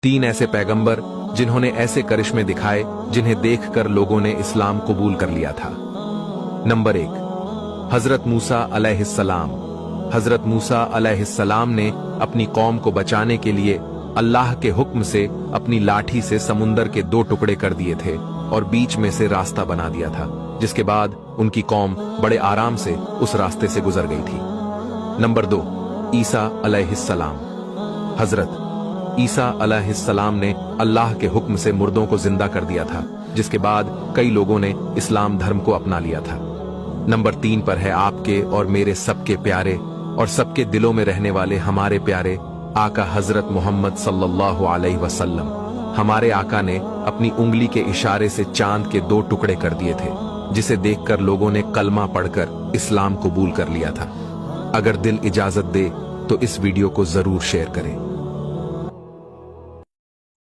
3 ऐसे पैगंबर जिन्होंने ऐसे करिश्मे दिखाए जिन्हें देखकर लोगों ने इस्लाम कबूल कर लिया था। नंबर 1, हजरत मूसा अलैहिस्सलाम। हजरत मूसा अलैहिस्सलाम ने अपनी कौम को बचाने के लिए अल्लाह के हुक्म से अपनी लाठी से समुंदर के 2 टुकड़े कर दिए थे और बीच में से रास्ता बना दिया था, जिसके बाद उनकी कौम बड़े आराम से उस रास्ते से गुजर गई थी। नंबर 2, ईसा अलैहिस्सलाम। हजरत ईसा अलैहिस्सलाम ने अल्लाह के हुक्म से मुर्दों को जिंदा कर दिया था, जिसके बाद कई लोगों ने इस्लाम धर्म को अपना लिया था। नंबर 3 पर है आपके और मेरे सबके प्यारे और सबके दिलों में रहने वाले हमारे प्यारे आका हजरत मोहम्मद सल्लल्लाहु अलैहि वसल्लम। हमारे आका ने अपनी उंगली के इशारे से चांद के 2 टुकड़े कर दिए थे, जिसे देखकर लोगों ने कलमा पढ़कर इस्लाम कबूल कर लिया था। अगर दिल इजाजत दे तो इस वीडियो को जरूर शेयर करें।